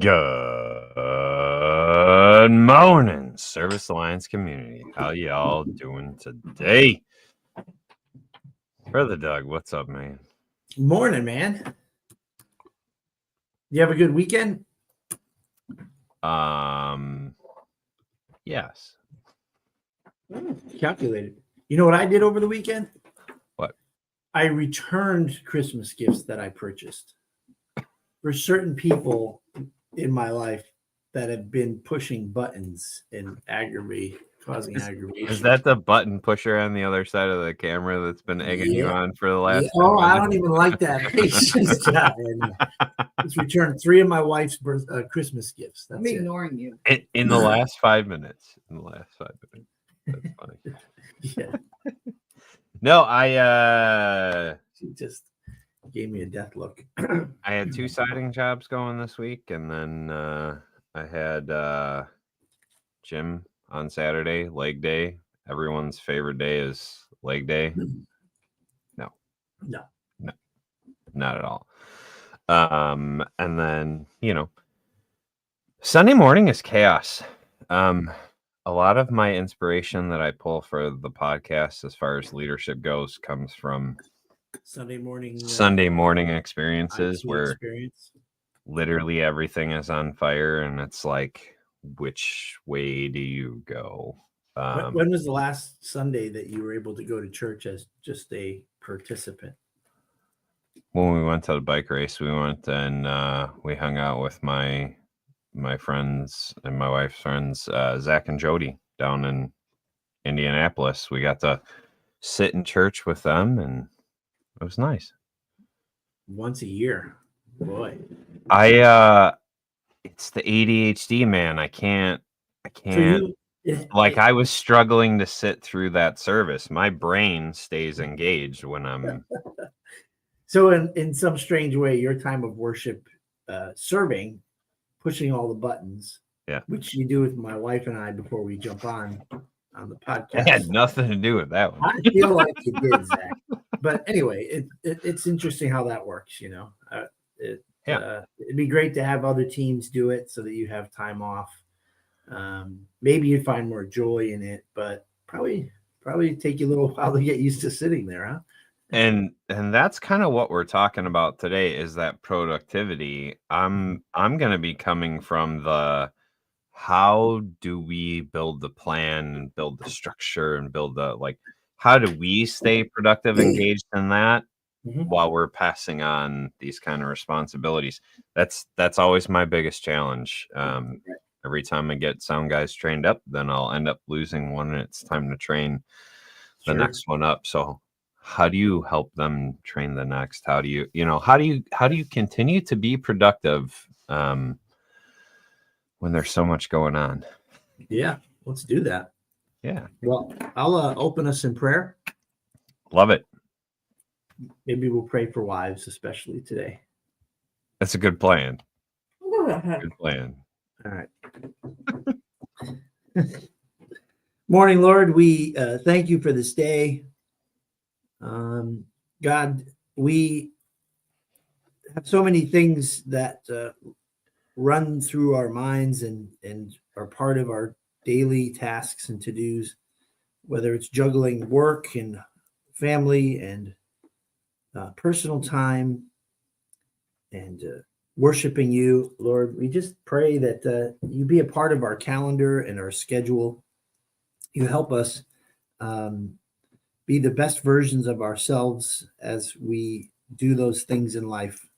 Good morning, Service Alliance community. How y'all doing today? Brother Doug, what's up, man? Morning, man. You have a good weekend? Yes. Calculated. You know what I did over the weekend? What? I returned Christmas gifts that I purchased for certain people in my life that have been pushing buttons and causing aggravation. Is that the button pusher on the other side of the camera that's been egging you on for the last 10 Oh, I minutes? don't even like that. Patience. It's returned 3 of my wife's Christmas gifts. I'm ignoring you. In the last 5 minutes. That's funny. Yeah. No, I She just gave me a death look. I had 2 siding jobs going this week, and then I had gym on Saturday, leg day. Everyone's favorite day is leg day. No, not at all. And then, Sunday morning is chaos. A lot of my inspiration that I pull for the podcast as far as leadership goes comes from Sunday morning experiences where experience. Literally everything is on fire, and it's like, which way do you go? When was the last Sunday that you were able to go to church as just a participant? When we went to the bike race, we went and we hung out with my friends and my wife's friends, Zach and Jody, down in Indianapolis. We got to sit in church with them, and it was nice. Once a year, boy. It's the ADHD, man. I can't. So I was struggling to sit through that service. My brain stays engaged when I'm. So in some strange way, your time of worship, serving, pushing all the buttons, which you do with my wife and I before we jump on the podcast. I had nothing to do with that one. I feel like you did, Zach. But anyway, it's interesting how that works. It'd be great to have other teams do it so that you have time off. Maybe you'd find more joy in it, but probably take you a little while to get used to sitting there, huh? And that's kind of what we're talking about today, is that productivity. I'm going to be coming from the how do we build the plan and build the structure and build the how do we stay productive, engaged in that while we're passing on these kind of responsibilities. That's always my biggest challenge. Every time I get sound guys trained up, then I'll end up losing one, and it's time to train the next one up. So how do you help them train the next? How do you continue to be productive when there's so much going on? Yeah, let's do that. Yeah. Well, I'll open us in prayer. Love it. Maybe we'll pray for wives, especially today. That's a good plan. Good plan. All right. Morning, Lord. We thank you for this day. God, we have so many things that run through our minds and are part of our daily tasks and to-dos, whether it's juggling work and family and personal time and worshiping you, Lord. We just pray that you be a part of our calendar and our schedule. You help us be the best versions of ourselves as we do those things in life.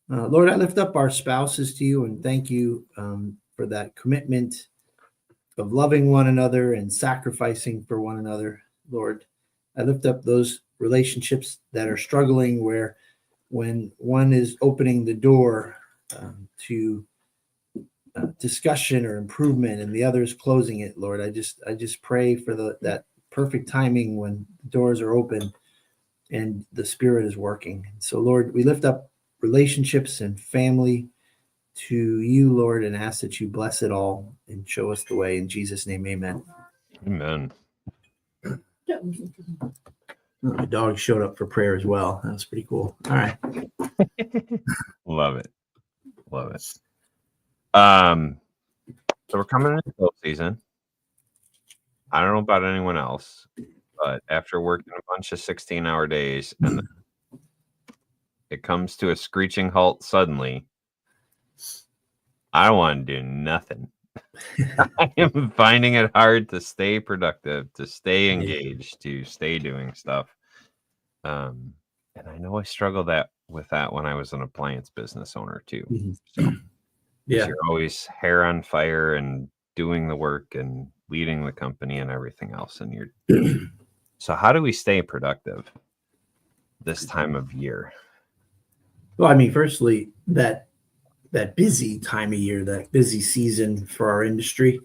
Lord, I lift up our spouses to you and thank you for that commitment of loving one another and sacrificing for one another. Lord, I lift up those relationships that are struggling, where when one is opening the door to discussion or improvement and the other is closing it, Lord, I just pray for that perfect timing when the doors are open and the Spirit is working. So, Lord, we lift up relationships and family to you, Lord, and ask that you bless it all and show us the way. In Jesus' name, amen. Amen. My dog showed up for prayer as well. That was pretty cool. All right. Love it. Love it. So we're coming into slow season. I don't know about anyone else, but after working a bunch of 16-hour days and it comes to a screeching halt suddenly, I don't want to do nothing. I am finding it hard to stay productive, to stay engaged, to stay doing stuff. And I know I struggled with that when I was an appliance business owner too. So you're always hair on fire and doing the work and leading the company and everything else. And so how do we stay productive this time of year? Well, I mean, firstly, that busy time of year, that busy season for our industry,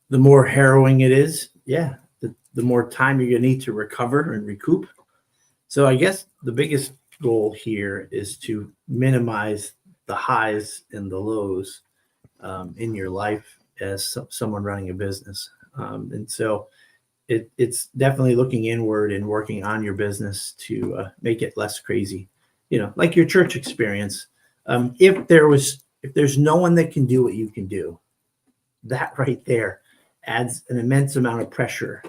the more harrowing it is, the more time you're going to need to recover and recoup. So I guess the biggest goal here is to minimize the highs and the lows in your life as someone running a business. And so it's definitely looking inward and working on your business to make it less crazy. Like your church experience. If there's no one that can do what you can do, that right there adds an immense amount of pressure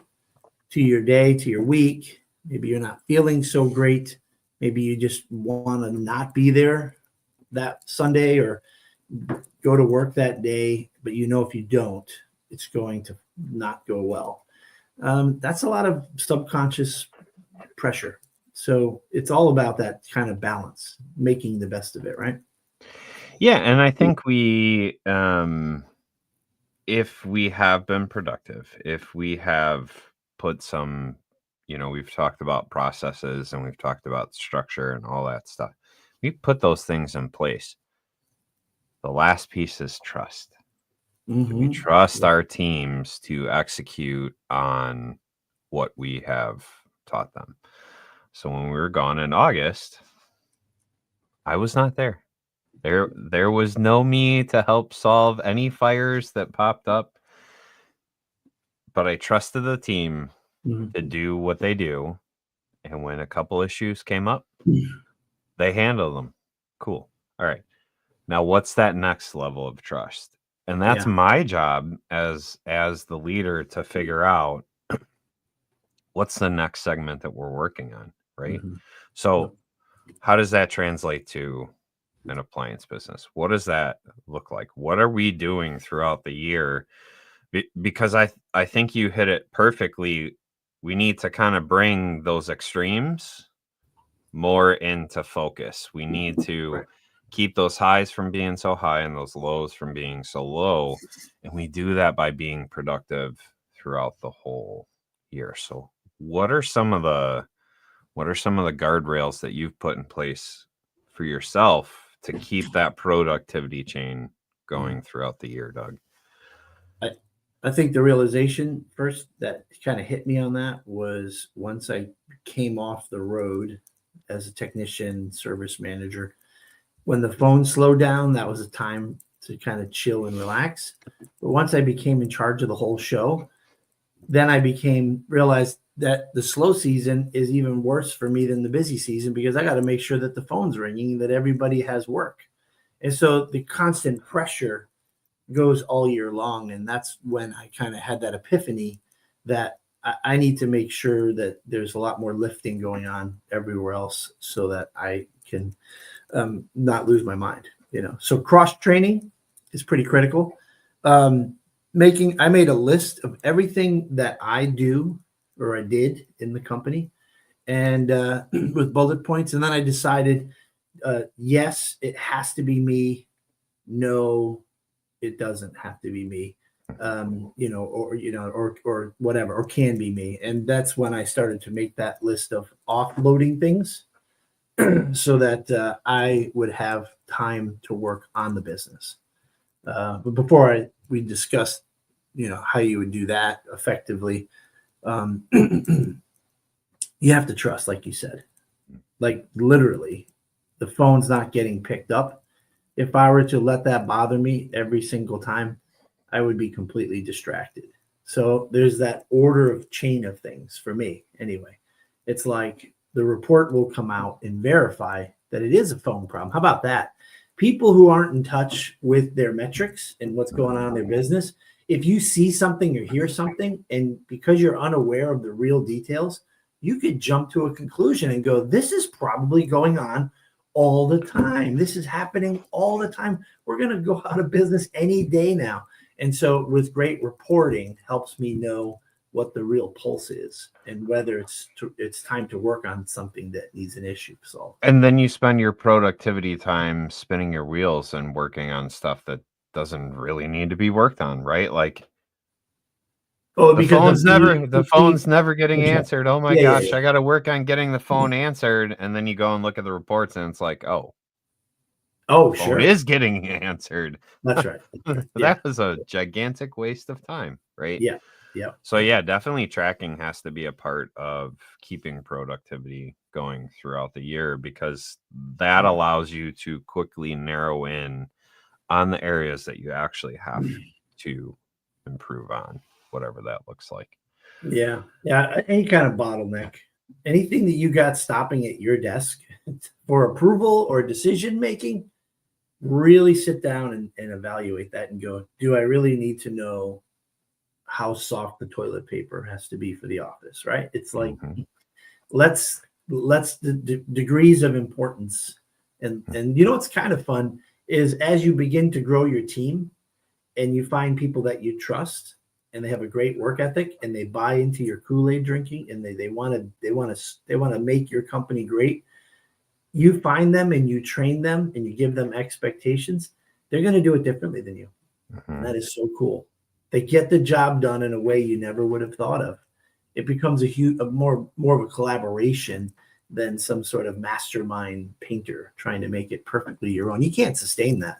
to your day, to your week. Maybe you're not feeling so great. Maybe you just want to not be there that Sunday or go to work that day, but if you don't, it's going to not go well. That's a lot of subconscious pressure. So it's all about that kind of balance, making the best of it, right? Yeah, and I think we, if we have been productive, if we have put some, we've talked about processes and we've talked about structure and all that stuff. We put those things in place. The last piece is trust. We trust our teams to execute on what we have taught them. So when we were gone in August, I was not there. There was no me to help solve any fires that popped up. But I trusted the team to do what they do. And when a couple issues came up, they handled them. Cool. All right. Now what's that next level of trust? And that's my job as the leader to figure out what's the next segment that we're working on, right? So how does that translate to an appliance business? What does that look like? What are we doing throughout the year? Because I think you hit it perfectly. We need to kind of bring those extremes more into focus. We need to keep those highs from being so high and those lows from being so low. And we do that by being productive throughout the whole year. So what are some of the guardrails that you've put in place for yourself to keep that productivity chain going throughout the year, Doug? I think the realization first that kind of hit me on that was once I came off the road as a technician, service manager, when the phone slowed down, that was a time to kind of chill and relax. But once I became in charge of the whole show, then I realized that the slow season is even worse for me than the busy season because I got to make sure that the phone's ringing, that everybody has work. And so the constant pressure goes all year long. And that's when I kind of had that epiphany that I need to make sure that there's a lot more lifting going on everywhere else so that I can not lose my mind, So cross training is pretty critical. I made a list of everything that I do or I did in the company and with bullet points. And then I decided, yes, it has to be me. No, it doesn't have to be me, or whatever, or can be me. And that's when I started to make that list of offloading things so that I would have time to work on the business. But before we discussed, how you would do that effectively, you have to trust, like you said, like literally the phone's not getting picked up. If I were to let that bother me every single time, I would be completely distracted. So there's that order of chain of things for me anyway. It's like the report will come out and verify that it is a phone problem. How about that? people who aren't in touch with their metrics and what's going on in their business, if you see something or hear something, and because you're unaware of the real details, you could jump to a conclusion and go, this is probably going on all the time. This is happening all the time. We're going to go out of business any day now. And so with great reporting helps me know what the real pulse is and whether it's time to work on something that needs an issue solved. And then you spend your productivity time spinning your wheels and working on stuff that doesn't really need to be worked on, right? Like the phone's never getting answered. Oh my gosh, I got to work on getting the phone answered. And then you go and look at the reports and it's like, oh, sure, it is getting answered. That's right. That was a gigantic waste of time, right? Yeah. So yeah, definitely tracking has to be a part of keeping productivity going throughout the year, because that allows you to quickly narrow in on the areas that you actually have to improve on, whatever that looks like. Yeah. Any kind of bottleneck, anything that you got stopping at your desk for approval or decision making, really sit down and evaluate that and go, do I really need to know how soft the toilet paper has to be for the office, right? It's like, let's the degrees of importance. And you know what's kind of fun is as you begin to grow your team and you find people that you trust and they have a great work ethic and they buy into your Kool-Aid drinking and they want to make your company great, you find them and you train them and you give them expectations, they're going to do it differently than you. And that is so cool. They get the job done in a way you never would have thought of. It becomes more of a collaboration than some sort of mastermind painter trying to make it perfectly your own. You can't sustain that.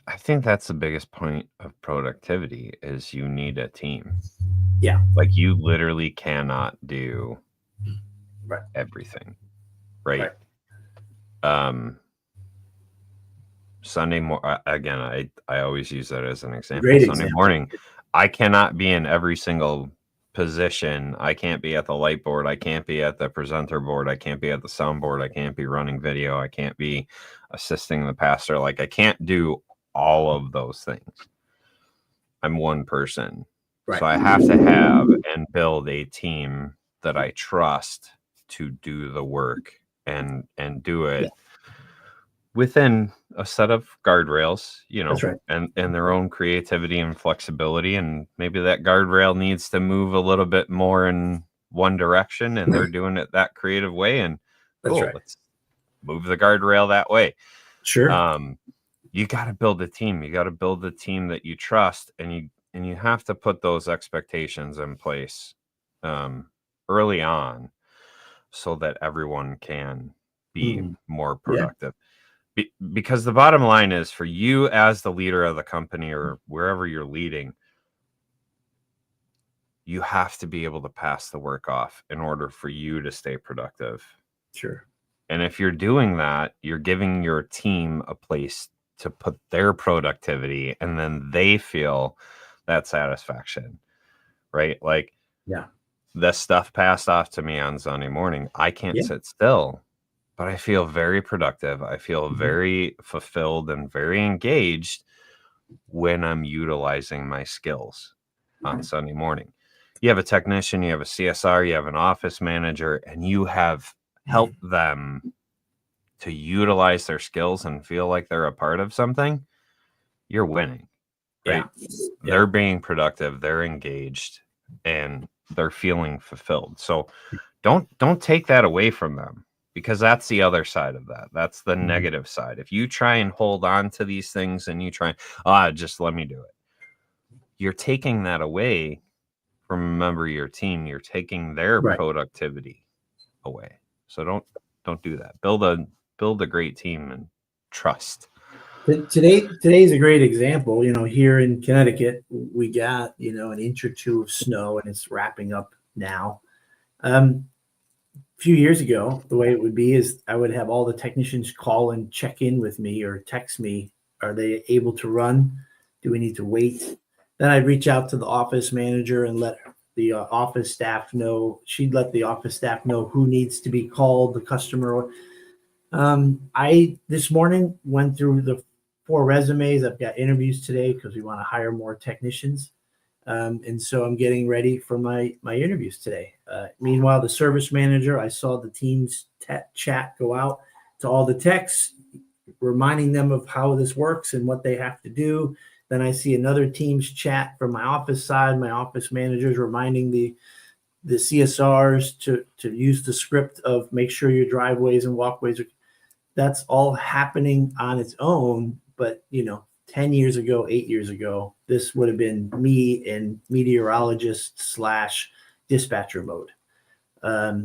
I think that's the biggest point of productivity is you need a team. Yeah. Like you literally cannot do everything. Right. Sunday again, I always use that as an example. Sunday morning, I cannot be in every single position. I can't be at the light board. I can't be at the presenter board. I can't be at the soundboard. I can't be running video. I can't be assisting the pastor. Like I can't do all of those things. I'm one person. So I have to have and build a team that I trust to do the work and do it within a set of guardrails, and their own creativity and flexibility. And maybe that guardrail needs to move a little bit more in one direction and they're doing it that creative way. And let's move the guardrail that way. Sure. You got to build a team. You got to build a team that you trust, and you have to put those expectations in place early on so that everyone can be more productive. Because the bottom line is, for you as the leader of the company or wherever you're leading, you have to be able to pass the work off in order for you to stay productive. Sure. And if you're doing that, you're giving your team a place to put their productivity, and then they feel that satisfaction, right? Like, this stuff passed off to me on Sunday morning. I can't sit still, but I feel very productive. I feel very fulfilled and very engaged when I'm utilizing my skills on Sunday morning. You have a technician, you have a CSR, you have an office manager, and you have helped them to utilize their skills and feel like they're a part of something. You're winning, right? They're being productive, they're engaged, and they're feeling fulfilled. So don't take that away from them, because that's the other side of that. That's the negative side. If you try and hold on to these things and you try, just let me do it, you're taking that away from a member of your team. You're taking their productivity away. So don't do that. Build a great team and trust. Today's a great example. Here in Connecticut, we got an inch or two of snow, and it's wrapping up now. A few years ago, the way it would be is I would have all the technicians call and check in with me or text me. Are they able to run? Do we need to wait? Then I'd reach out to the office manager and let the office staff know. She'd let the office staff know who needs to be called, the customer. I this morning went through the 4 resumes. I've got interviews today because we want to hire more technicians. And so I'm getting ready for my interviews today. Meanwhile, the service manager, I saw the team's chat go out to all the techs, reminding them of how this works and what they have to do. Then I see another team's chat from my office side. My office managers reminding the CSRs to use the script of make sure your driveways and walkways are. That's all happening on its own. But 10 years ago, 8 years ago, this would have been me in meteorologist / dispatcher mode.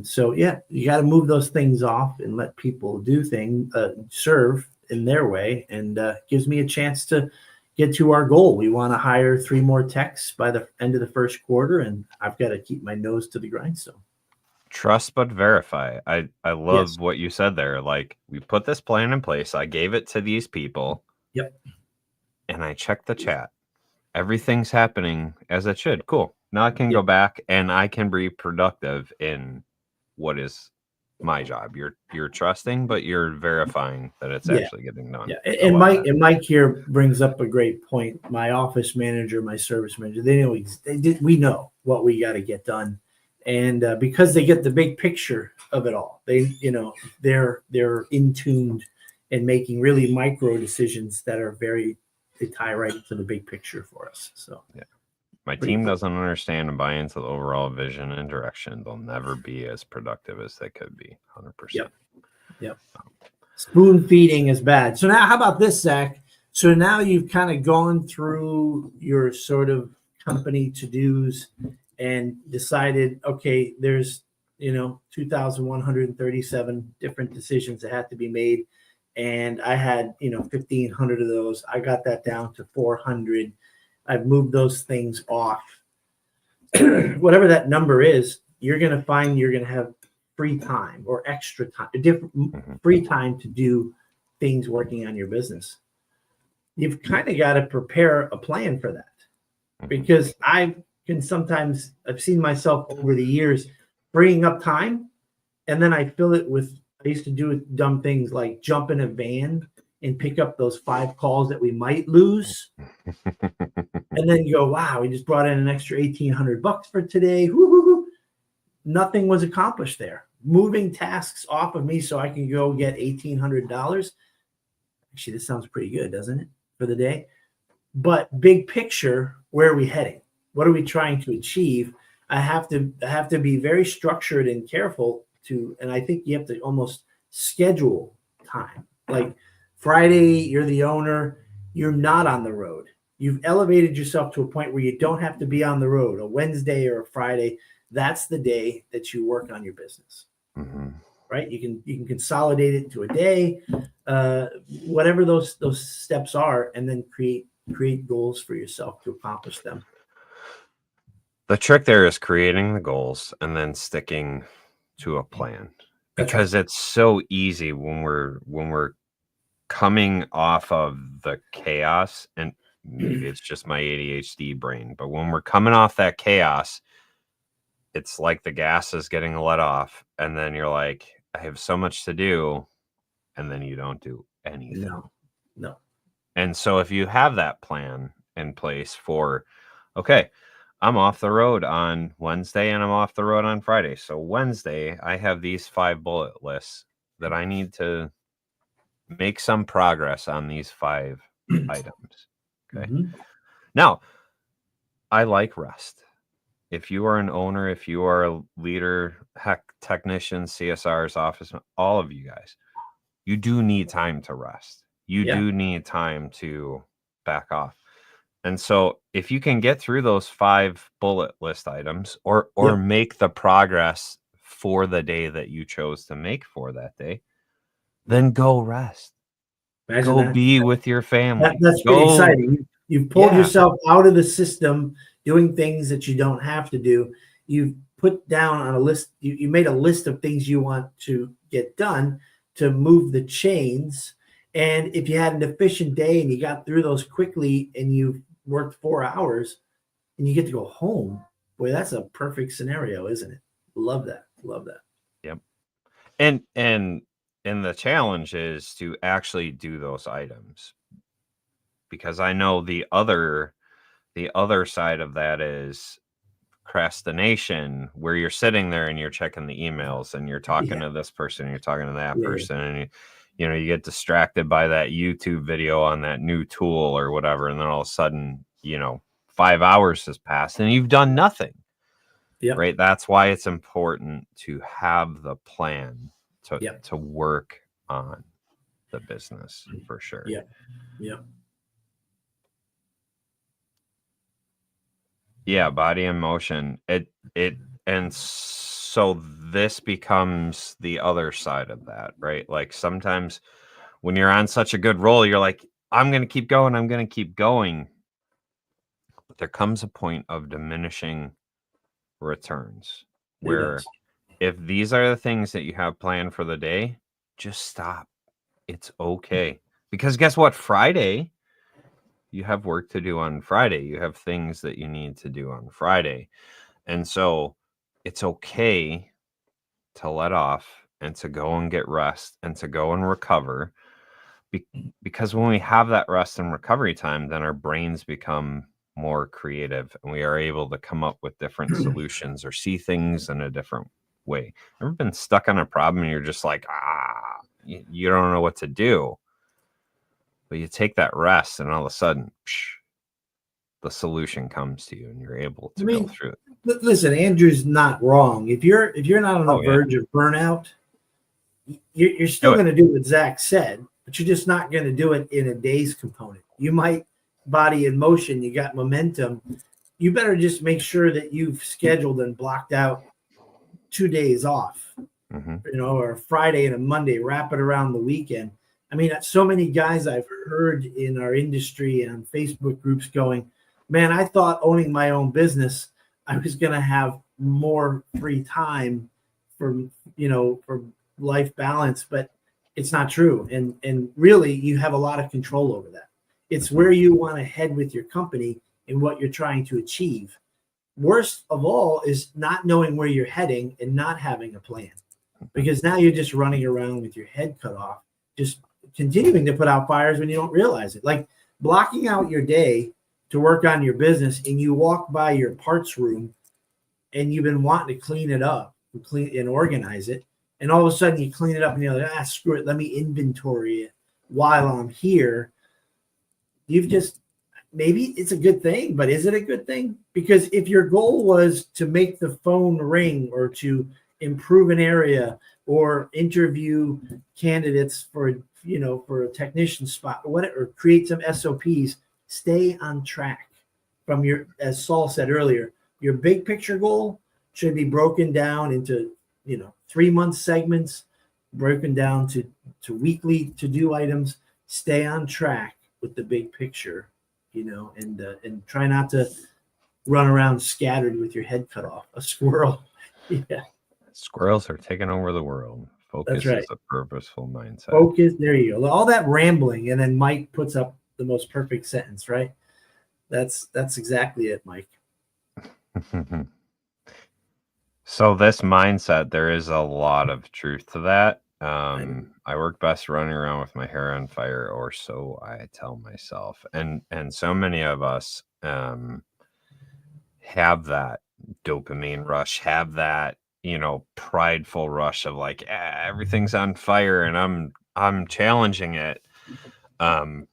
So yeah, you got to move those things off and let people do things, serve in their way, and gives me a chance to get to our goal. We want to hire 3 more techs by the end of the first quarter, and I've got to keep my nose to the grindstone. Trust but verify. I love what you said there. Like, we put this plan in place. I gave it to these people. Yep. And I checked the chat. Everything's happening as it should. Cool. Now I can go back and I can be productive in what is my job. You're trusting, but you're verifying that it's actually getting done. Yeah. And Mike here brings up a great point. My office manager, my service manager, we know what we got to get done. And because they get the big picture of it all, they're in tuned and making really micro decisions that are they tie right into the big picture for us. So yeah, my team doesn't understand and buy into the overall vision and direction. They'll never be as productive as they could be. 100%. Yep. Spoon feeding is bad. So now, how about this, Zach? So now you've kind of gone through your sort of company to-dos and decided, okay, there's 2,137 different decisions that have to be made. And I had 1,500 of those. I got that down to 400. I've moved those things off. Whatever that number is, you're going to find you're going to have free time or extra time, free time to do things working on your business. You've kind of got to prepare a plan for that, because I've seen myself over the years freeing up time, and then I fill it with. I used to do dumb things like jump in a van and pick up those 5 calls that we might lose. And then you go, wow, we just brought in an extra $1,800 for today. Woo-hoo-hoo. Nothing was accomplished there. Moving tasks off of me so I can go get $1,800. Actually, this sounds pretty good, doesn't it, for the day? But big picture, where are we heading? What are we trying to achieve? I have to be very structured and careful and I think you have to almost schedule time. Like Friday, you're the owner, you're not on the road. You've elevated yourself to a point where you don't have to be on the road. A Wednesday or a Friday, that's the day that you work on your business. Right? You can consolidate it to a day, whatever those steps are, and then create goals for yourself to accomplish them. The trick there is creating the goals and then sticking to a plan, because it's so easy when we're coming off of the chaos, and maybe it's just my ADHD brain, but when we're coming off that chaos, it's like the gas is getting let off, and then you're like, I have so much to do, and then you don't do anything. No. And so if you have that plan in place for, okay, I'm off the road on Wednesday and I'm off the road on Friday. So Wednesday, I have these 5 bullet lists that I need to make some progress on these 5 items. Okay. Now, I like rest. If you are an owner, if you are a leader, technician, CSRs, office, all of you guys, you do need time to rest. You do need time to back off. And so if you can get through those 5 bullet list items or make the progress for the day that you chose to make for that day, then go rest. Go be with your family. That's pretty exciting. You've pulled yourself out of the system, doing things that you don't have to do. You've put down on a list. You made a list of things you want to get done to move the chains. And if you had an efficient day and you got through those quickly and you worked 4 hours and you get to go home, boy, that's a perfect scenario, isn't it? Love that. Yep. And and the challenge is to actually do those items, because I know the other side of that is procrastination, where you're sitting there and you're checking the emails and you're talking Yeah. to this person, you're talking to that Yeah. person, and you get distracted by that YouTube video on that new tool or whatever, and then all of a sudden 5 hours has passed and you've done nothing. Yep. Right? That's why it's important to have the plan to work on the business, for sure. Yep. Yeah, body in motion. And so this becomes the other side of that, right? Like sometimes when you're on such a good roll, you're like, I'm going to keep going. I'm going to keep going. But there comes a point of diminishing returns where if these are the things that you have planned for the day, just stop. It's okay. Because guess what? Friday, you have work to do on Friday. You have things that you need to do on Friday. And so it's okay to let off and to go and get rest and to go and recover. Because when we have that rest and recovery time, then our brains become more creative and we are able to come up with different solutions or see things in a different way. Ever been stuck on a problem and you're just like, you don't know what to do? But you take that rest and all of a sudden, the solution comes to you and you're able to go through it. Listen, Andrew's not wrong. If you're not on the verge of burnout, you're still going to do what Zach said, but you're just not going to do it in a day's component. You might body in motion, you got momentum. You better just make sure that you've scheduled and blocked out 2 days off, or a Friday and a Monday, wrap it around the weekend. I mean, so many guys I've heard in our industry and on Facebook groups going, man, I thought owning my own business, I was going to have more free time for life balance, but it's not true. And really, you have a lot of control over that. It's where you want to head with your company and what you're trying to achieve. Worst of all is not knowing where you're heading and not having a plan, because now you're just running around with your head cut off, just continuing to put out fires when you don't realize it. Like blocking out your day to work on your business, and you walk by your parts room and you've been wanting to clean it up and organize it, and all of a sudden you clean it up and you're like, screw it, let me inventory it while I'm here. You've just, maybe it's a good thing, but is it a good thing? Because if your goal was to make the phone ring or to improve an area or interview candidates for a technician spot or whatever, or create some SOPs, stay on track from as Saul said earlier, your big picture goal should be broken down into 3-month segments, broken down to weekly to-do items. Stay on track with the big picture, and try not to run around scattered with your head cut off. A squirrel. Yeah. Squirrels are taking over the world. Focus is a purposeful mindset. Focus. There you go. All that rambling, and then Mike puts up the most perfect sentence, right? That's exactly it, Mike. So this mindset, there is a lot of truth to that. I work best running around with my hair on fire, or so I tell myself. And so many of us have that dopamine rush, have that, prideful rush of like, everything's on fire and I'm challenging it. And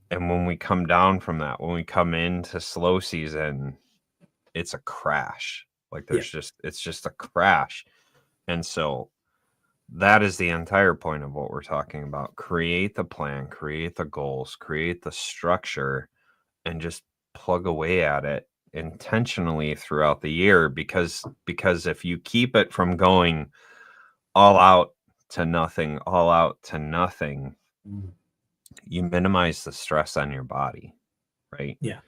when we come down from that, when we come into slow season, it's a crash. Like it's just a crash. And so that is the entire point of what we're talking about. Create the plan, create the goals, create the structure, and just plug away at it intentionally throughout the year, because if you keep it from going all out to nothing, you minimize the stress on your body, right? Yeah.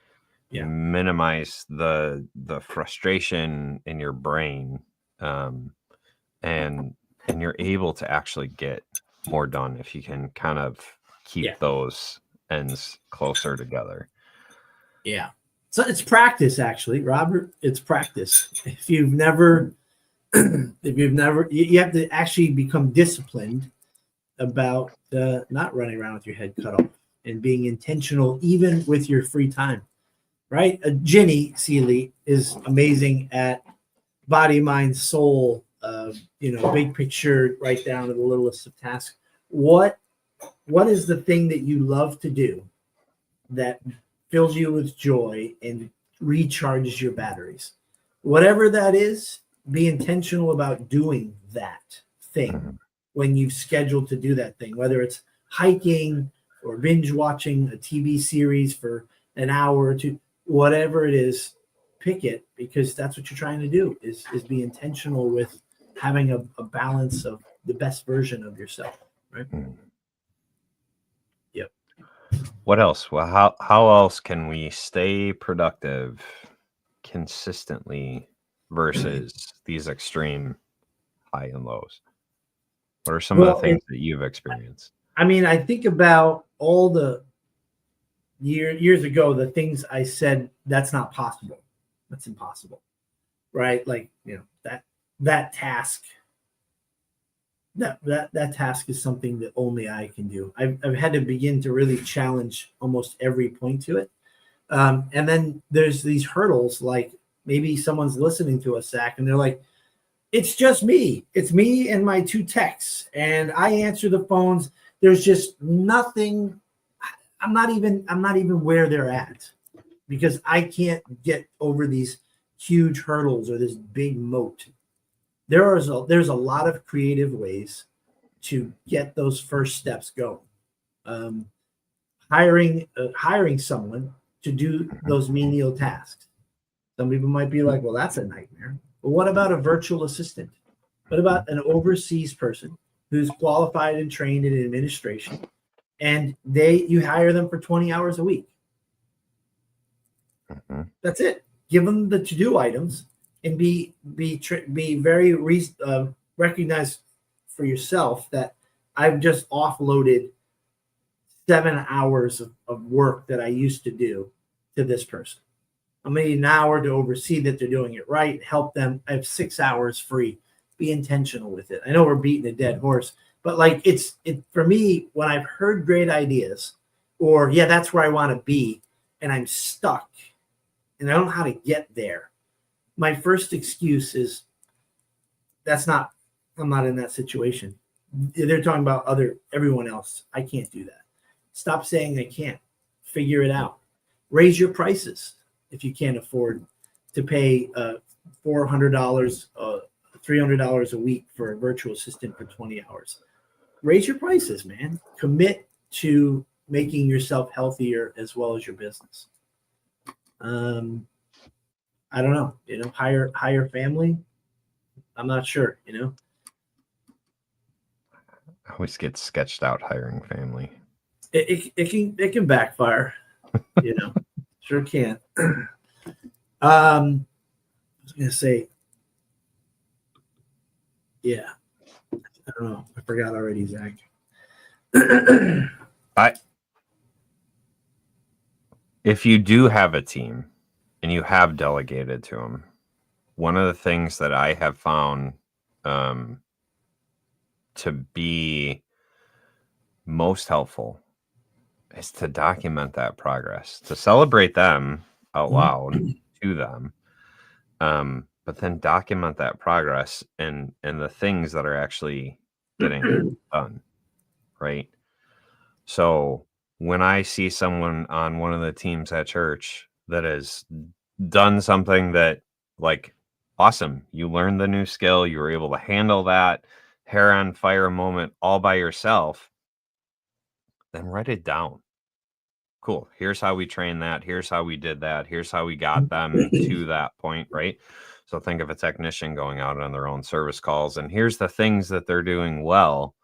You minimize the frustration in your brain, and you're able to actually get more done if you can kind of keep those ends closer together. Yeah. So it's practice, actually, Robert. It's practice. If you've never, you have to actually become disciplined about not running around with your head cut off and being intentional, even with your free time, right? Ginny Seeley is amazing at body, mind, soul, big picture, right down to the littlest of tasks. What is the thing that you love to do that fills you with joy and recharges your batteries? Whatever that is, be intentional about doing that thing when you've scheduled to do that thing, whether it's hiking or binge watching a TV series for an hour or two, whatever it is, pick it, because that's what you're trying to do is be intentional with having a balance of the best version of yourself, right? Yep. What else? Well, how else can we stay productive consistently versus these extreme high and lows? What are some of the things that you've experienced? I mean, I think about all the years ago, the things I said, that's not possible. That's impossible. Right? Like, that task, that task is something that only I can do. I've had to begin to really challenge almost every point to it. And then there's these hurdles, like maybe someone's listening to us, Zach, and they're like, it's just me. It's me and my two techs, and I answer the phones. There's just nothing. I'm not even where they're at, because I can't get over these huge hurdles or this big moat. There's a lot of creative ways to get those first steps going. Hiring someone to do those menial tasks. Some people might be like, well, that's a nightmare. But what about a virtual assistant? What about an overseas person who's qualified and trained in administration, and you hire them for 20 hours a week? That's it. Give them the to-do items and be very recognized for yourself that I've just offloaded 7 hours of work that I used to do to this person. I'm going to need an hour to oversee that they're doing it right, help them. I have 6 hours free. Be intentional with it. I know we're beating a dead horse, but like it for me, when I've heard great ideas, or that's where I want to be, and I'm stuck and I don't know how to get there, my first excuse is I'm not in that situation. They're talking about everyone else. I can't do that. Stop saying I can't. Figure it out. Raise your prices if you can't afford to pay $400, $300 a week for a virtual assistant for 20 hours. Raise your prices, man. Commit to making yourself healthier as well as your business. I don't know, hire family. I'm not sure, I always get sketched out hiring family. It can backfire, sure can. I was gonna say, I don't know. I forgot already, Zach. If you do have a team and you have delegated to them, one of the things that I have found to be most helpful is to document that progress, to celebrate them out loud to them, but then document that progress and the things that are actually getting done, right? So when I see someone on one of the teams at church that has done something that, like, awesome, you learned the new skill, you were able to handle that hair on fire moment all by yourself, then write it down. Cool. Here's how we trained that. Here's how we did that. Here's how we got them to that point, right? So think of a technician going out on their own service calls, and here's the things that they're doing well.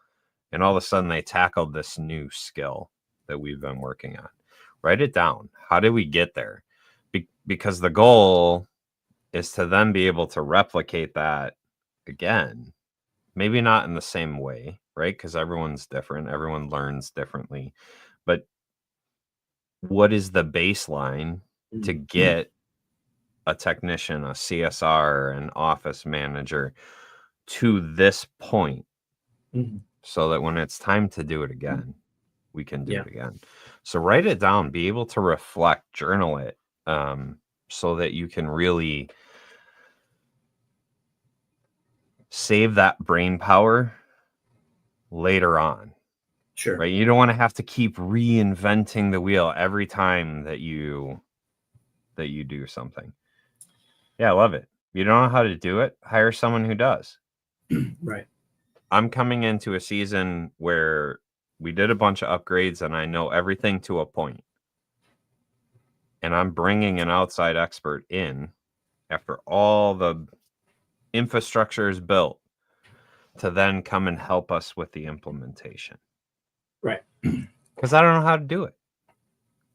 And all of a sudden they tackled this new skill that we've been working on. Write it down. How did we get there? Because the goal is to then be able to replicate that again. Maybe not in the same way, right? Because everyone's different. Everyone learns differently. But what is the baseline to get a technician, a CSR, an office manager to this point? so that when it's time to do it again, we can do Yeah. it again. So write it down, be able to reflect, journal it, so that you can really save that brain power later on. Sure. Right? You don't want to have to keep reinventing the wheel every time that you do something. Yeah, I love it. You don't know how to do it, hire someone who does. Right. I'm coming into a season where we did a bunch of upgrades and I know everything to a point. And I'm bringing an outside expert in after all the infrastructure is built to then come and help us with the implementation. Right. Because I don't know how to do it.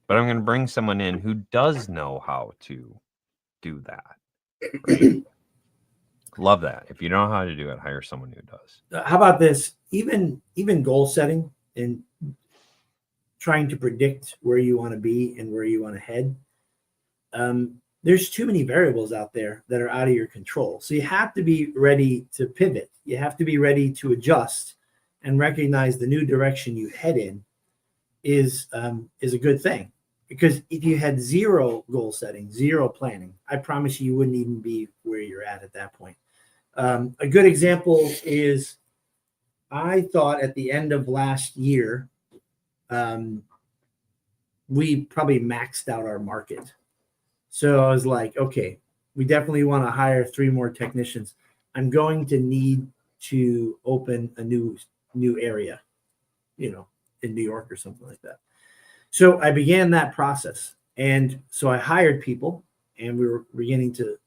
But I'm going to bring someone in who does know how to do that. Right? Love that. If you don't know how to do it, hire someone who does. How about this? Even goal setting and trying to predict where you want to be and where you want to head. There's too many variables out there that are out of your control. So you have to be ready to pivot. You have to be ready to adjust and recognize the new direction you head in is a good thing. Because if you had zero goal setting, zero planning, I promise you wouldn't even be where you're at that point. A good example is I thought at the end of last year, we probably maxed out our market. So I was like, okay, we definitely want to hire 3 more technicians. I'm going to need to open a new area, in New York or something like that. So I began that process. And so I hired people and we were beginning to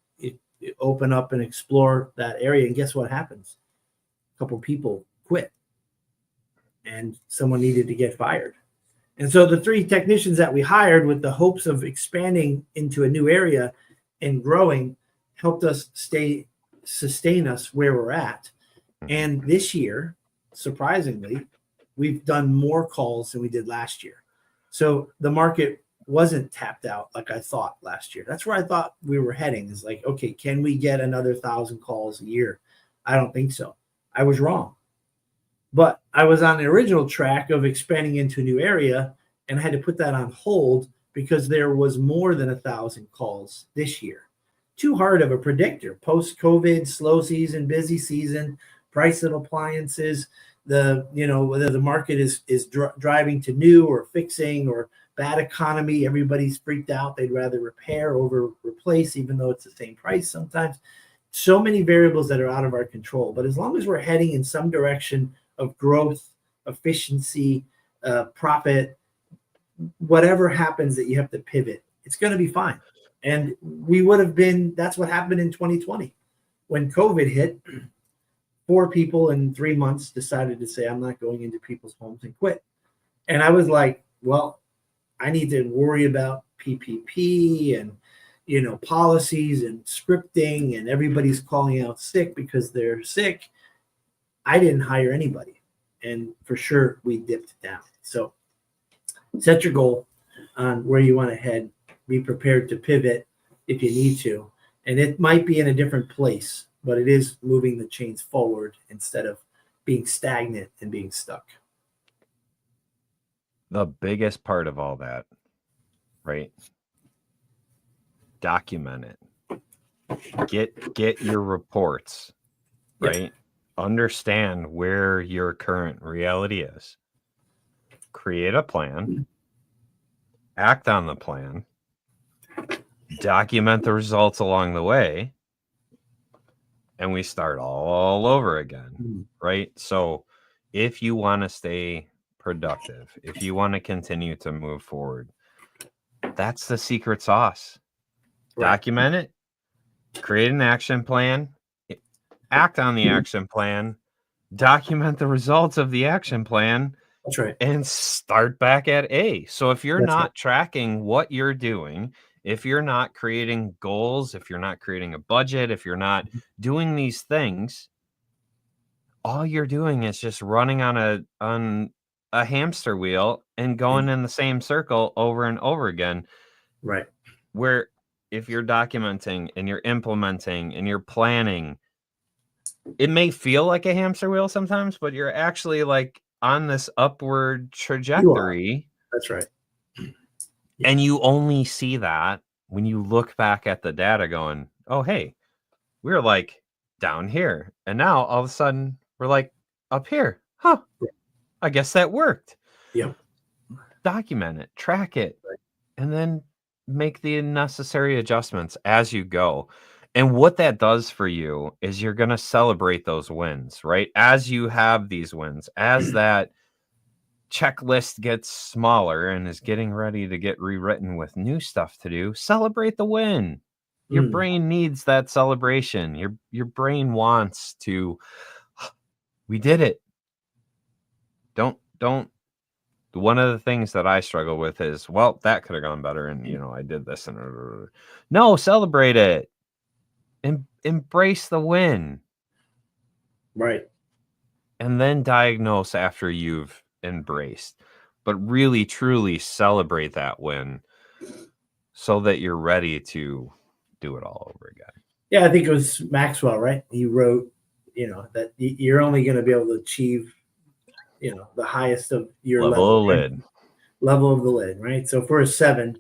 open up and explore that area. And guess what happens? A couple people quit and someone needed to get fired. And so the 3 technicians that we hired with the hopes of expanding into a new area and growing helped us sustain us where we're at. And this year, surprisingly, we've done more calls than we did last year. So the market wasn't tapped out like I thought last year. That's where I thought we were heading, is like, okay, can we get another 1,000 calls a year? I don't think so. I was wrong. But I was on the original track of expanding into a new area and I had to put that on hold because there was more than 1,000 calls this year. Too hard of a predictor. Post-COVID, slow season, busy season, price of appliances, whether the market is driving to new or fixing, or bad economy. Everybody's freaked out. They'd rather repair over replace, even though it's the same price sometimes. So many variables that are out of our control. But as long as we're heading in some direction of growth, efficiency, profit, whatever happens that you have to pivot, it's going to be fine. And that's what happened in 2020. When COVID hit, 4 people in 3 months decided to say, I'm not going into people's homes, and quit. And I was like, well, I need to worry about PPP and, policies and scripting, and everybody's calling out sick because they're sick. I didn't hire anybody. And for sure, we dipped down. So set your goal on where you want to head. Be prepared to pivot if you need to. And it might be in a different place, but it is moving the chains forward instead of being stagnant and being stuck. The biggest part of all that, right? Document it. Get your reports, right? Yep. Understand where your current reality is. Create a plan. Act on the plan. Document the results along the way. And we start all over again, right? So if you want to stay productive, if you want to continue to move forward, that's the secret sauce. Right. Document it, create an action plan, act on the action plan, document the results of the action plan. That's right. And start back at A. So if you're not tracking what you're doing, if you're not creating goals, if you're not creating a budget, if you're not doing these things, all you're doing is just running on a hamster wheel and going in the same circle over and over again. Right. Where if you're documenting and you're implementing and you're planning, it may feel like a hamster wheel sometimes, but you're actually like on this upward You are. trajectory. That's right. And you only see that when you look back at the data going, oh, hey, we're like down here. And now all of a sudden we're like up here. Huh. I guess that worked. Yep. Document it, track it, Right. and then make the necessary adjustments as you go. And what that does for you is you're going to celebrate those wins, right? As you have these wins, as that checklist gets smaller and is getting ready to get rewritten with new stuff to do, celebrate the win. Your brain needs that celebration. Your brain wants to, we did it. Don't one of the things that I struggle with is, well, that could have gone better, and I did this, and no, celebrate it and embrace the win. Right. And then diagnose after you've embraced, but really truly celebrate that win so that you're ready to do it all over again. Yeah, I think it was Maxwell, right? He wrote, that you're only going to be able to achieve, the highest of your level of the lid, right? So for a 7,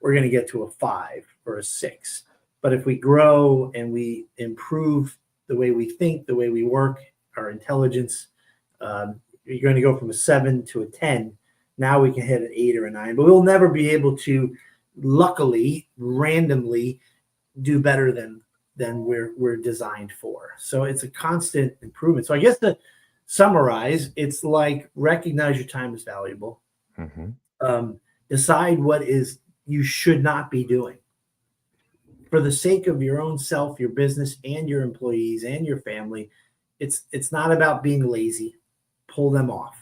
we're going to get to a 5 or a 6. But if we grow and we improve the way we think, the way we work, our intelligence, you're going to go from a 7 to a 10. Now we can hit an 8 or a 9, but we'll never be able to, luckily, randomly do better than we're designed for. So it's a constant improvement. So I guess to summarize, it's like recognize your time is valuable. Decide what is you should not be doing for the sake of your own self, your business, and your employees and your family. It's not about being lazy. Pull them off,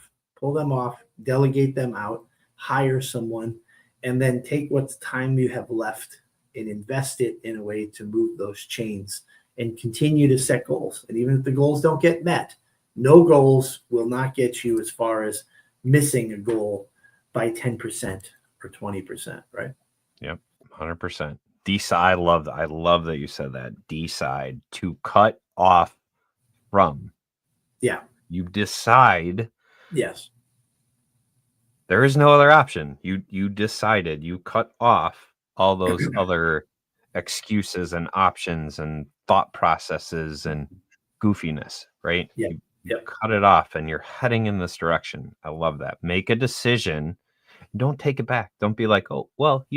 delegate them out, hire someone, and then take what time you have left and invest it in a way to move those chains and continue to set goals. And even if the goals don't get met, no goals will not get you as far as missing a goal by 10% or 20%, right? Yep, 100%. Decide. I love that you said that. Decide to cut off from. Yeah. You decide. Yes. There is no other option. You decided. You cut off all those other excuses and options and thought processes and goofiness, right? Yeah. You cut it off and you're heading in this direction. I love that. Make a decision. Don't take it back. Don't be like, oh, well,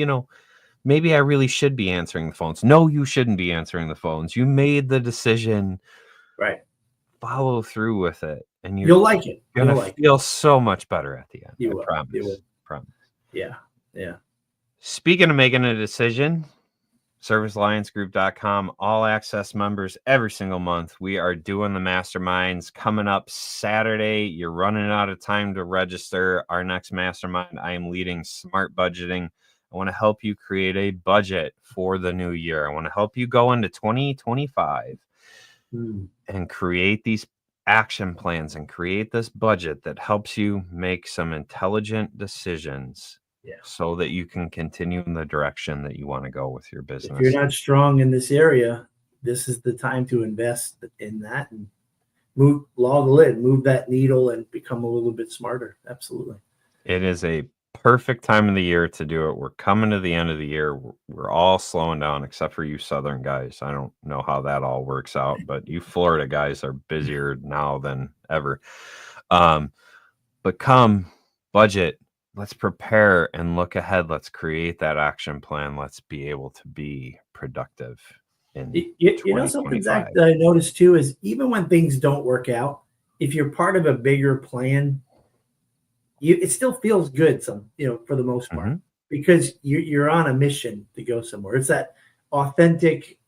maybe I really should be answering the phones. No, you shouldn't be answering the phones. You made the decision. Right. Follow through with it. And you'll like it. You're going to feel so much better at the end. You will. Promise. You will. Promise. Yeah. Yeah. Speaking of making a decision, ServiceAllianceGroup.com, all access members every single month. We are doing the masterminds coming up Saturday. You're running out of time to register. Our next mastermind, I am leading Smart Budgeting. I want to help you create a budget for the new year. I want to help you go into 2025 and create these action plans and create this budget that helps you make some intelligent decisions. Yeah. So that you can continue in the direction that you want to go with your business. If you're not strong in this area, this is the time to invest in that and move that needle and become a little bit smarter. Absolutely. It is a perfect time of the year to do it. We're coming to the end of the year. We're all slowing down except for you Southern guys. I don't know how that all works out, but you Florida guys are busier now than ever. But come budget. Let's prepare and look ahead. Let's create that action plan. Let's be able to be productive. Something, Zach, that I noticed too is even when things don't work out, if you're part of a bigger plan, it still feels good. For the most part, because you're on a mission to go somewhere. It's that authentic.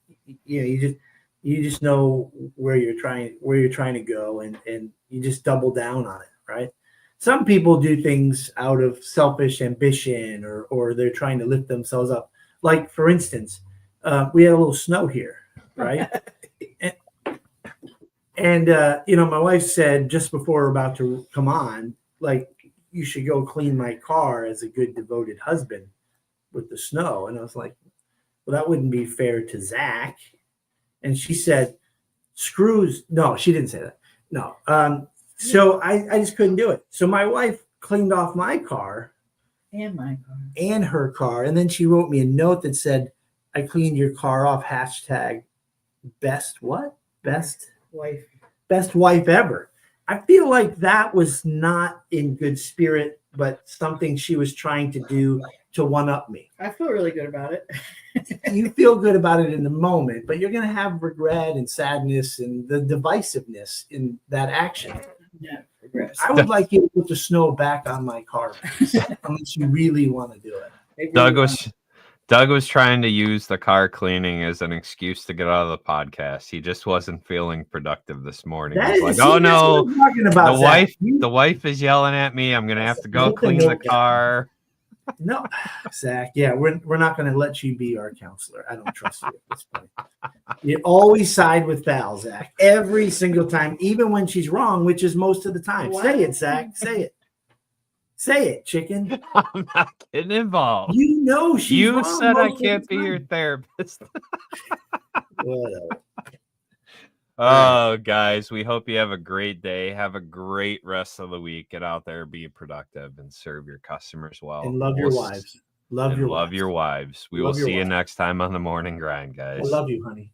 You just know where you're trying to go, and you just double down on it, right? Some people do things out of selfish ambition or they're trying to lift themselves up. Like, for instance, we had a little snow here, right? and my wife said just before we're about to come on, like, you should go clean my car as a good devoted husband with the snow. And I was like, well, that wouldn't be fair to Zach. And she said, screws. No, she didn't say that. No. So I just couldn't do it. So my wife cleaned off my car And my car. and her car. And then she wrote me a note that said, I cleaned your car off. Hashtag best what? Best wife ever. I feel like that was not in good spirit, but something she was trying to do to one up me. I feel really good about it. You feel good about it in the moment, but you're going to have regret and sadness and the divisiveness in that action. Yeah, progress. I would like you to put the snow back on my car, please, unless you really want to do it. They really Doug was trying to use the car cleaning as an excuse to get out of the podcast. He just wasn't feeling productive this morning. That He's is- like, see, "Oh that's what no, I'm talking about, the Zach. wife, You- the wife is yelling at me. I'm gonna have to go Put the clean the note down. car." No, Zach. Yeah, we're not going to let you be our counselor. I don't trust you at this point. You always side with Val, Zach. Every single time, even when she's wrong, which is most of the time. Wow. Say it, Zach. Say it. Say it, chicken. I'm not getting involved. You know she's You wrong said I most of the can't be your time. therapist. Whatever. Oh, guys, we hope you have a great day. Have a great rest of the week. Get out there, be productive, and serve your customers well. And love your We'll wives. Love and your love wives. your wives. We Love will your see you wives. next time on the morning grind, I guys. love you, honey.